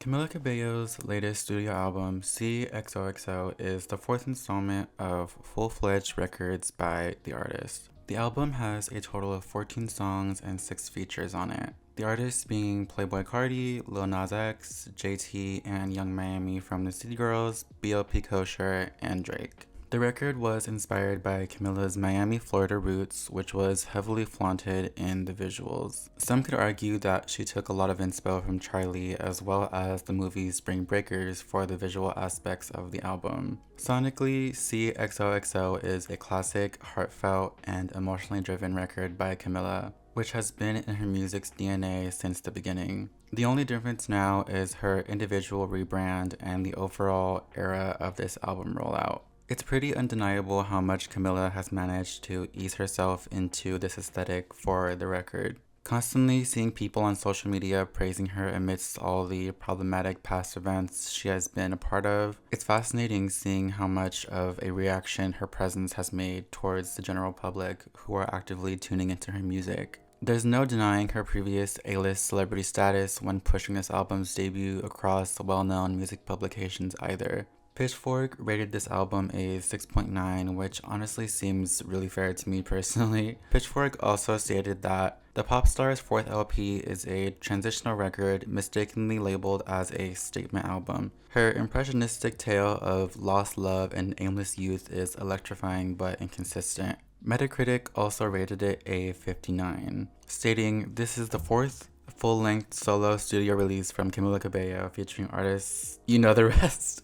Camilla Cabello's latest studio album, XOXO, is the fourth installment of full-fledged records by the artist. The album has a total of 14 songs and 6 features on it. The artists being Playboi Carti, Lil Nas X, JT, and Young Miami from the City Girls, BLP Kosher, and Drake. The record was inspired by Camilla's Miami, Florida roots, which was heavily flaunted in the visuals. Some could argue that she took a lot of inspo from Charlie as well as the movie Spring Breakers for the visual aspects of the album. Sonically, XOXO is a classic, heartfelt, and emotionally driven record by Camilla, which has been in her music's DNA since the beginning. The only difference now is her individual rebrand and the overall era of this album rollout. It's pretty undeniable how much Camilla has managed to ease herself into this aesthetic for the record. Constantly seeing people on social media praising her amidst all the problematic past events she has been a part of, it's fascinating seeing how much of a reaction her presence has made towards the general public who are actively tuning into her music. There's no denying her previous A-list celebrity status when pushing this album's debut across well-known music publications either. Pitchfork rated this album a 6.9, which honestly seems really fair to me personally. Pitchfork also stated that the pop star's fourth LP is a transitional record mistakenly labeled as a statement album. Her impressionistic tale of lost love and aimless youth is electrifying but inconsistent. Metacritic also rated it a 59, stating, "This is the fourth full-length solo studio release from Camilla Cabello featuring artists, you know the rest."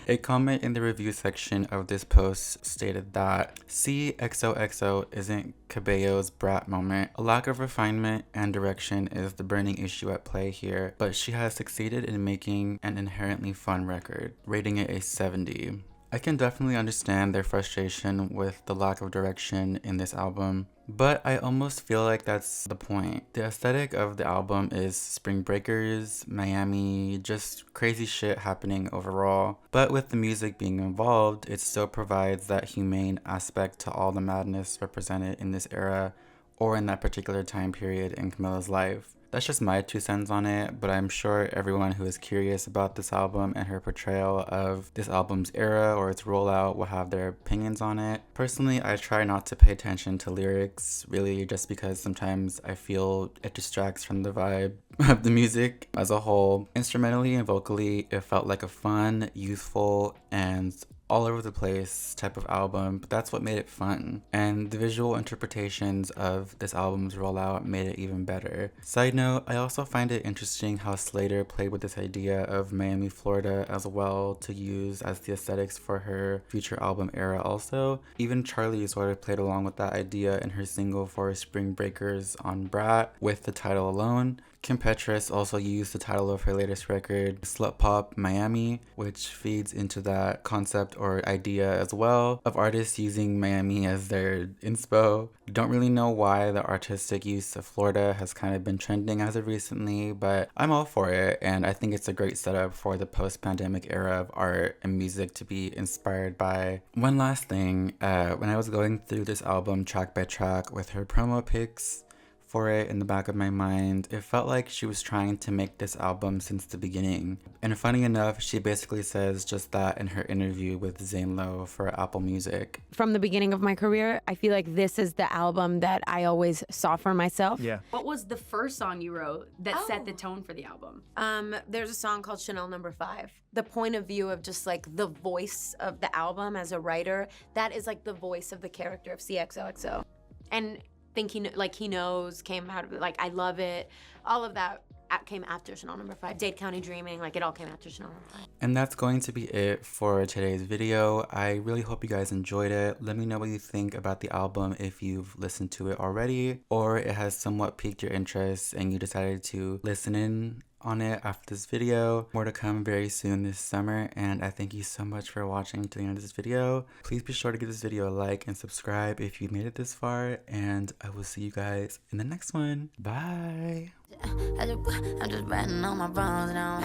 A comment in the review section of this post stated that XOXO isn't Cabello's brat moment. A lack of refinement and direction is the burning issue at play here, but she has succeeded in making an inherently fun record, rating it a 70. I can definitely understand their frustration with the lack of direction in this album, but I almost feel like that's the point. The aesthetic of the album is Spring Breakers, Miami, just crazy shit happening overall. But with the music being involved, it still provides that humane aspect to all the madness represented in this era or in that particular time period in Camilla's life. That's just my 2 cents on it, but I'm sure everyone who is curious about this album and her portrayal of this album's era or its rollout will have their opinions on it. Personally, I try not to pay attention to lyrics, really just because sometimes I feel it distracts from the vibe of the music as a whole. Instrumentally and vocally, it felt like a fun, youthful, and all over the place type of album, but that's what made it fun. And the visual interpretations of this album's rollout made it even better. Side note, I also find it interesting how Slater played with this idea of Miami, Florida as well to use as the aesthetics for her future album era also. Even Charlie sort of played along with that idea in her single for Spring Breakers on Brat with the title alone. Kim Petras also used the title of her latest record, Slut Pop Miami, which feeds into that concept or idea as well of artists using Miami as their inspo. Don't really know why the artistic use of Florida has kind of been trending as of recently, but I'm all for it, and I think it's a great setup for the post-pandemic era of art and music to be inspired by. One last thing, when I was going through this album track by track with her promo pics for it in the back of my mind, it felt like she was trying to make this album since the beginning. And funny enough, she basically says just that in her interview with Zane Lowe for Apple Music. From the beginning of my career, I feel like this is the album that I always saw for myself. Yeah. What was the first song you wrote that set the tone for the album? There's a song called Chanel No. 5. The point of view of just like the voice of the album as a writer, that is like the voice of the character of XOXO. And think he knows came out of it, like I love it, all of that came after Chanel No. 5. Dade County Dreaming, like it all came after Chanel No. 5. And that's going to be it for today's video. I really hope you guys enjoyed it. Let me know what you think about the album if you've listened to it already or it has somewhat piqued your interest and you decided to listen in on it after this video. More to come very soon this summer, and I thank you so much for watching to the end of this video. Please be sure to give this video a like and subscribe if you made it this far, and I will see you guys in the next one. Bye. I'm just writing on my bones now.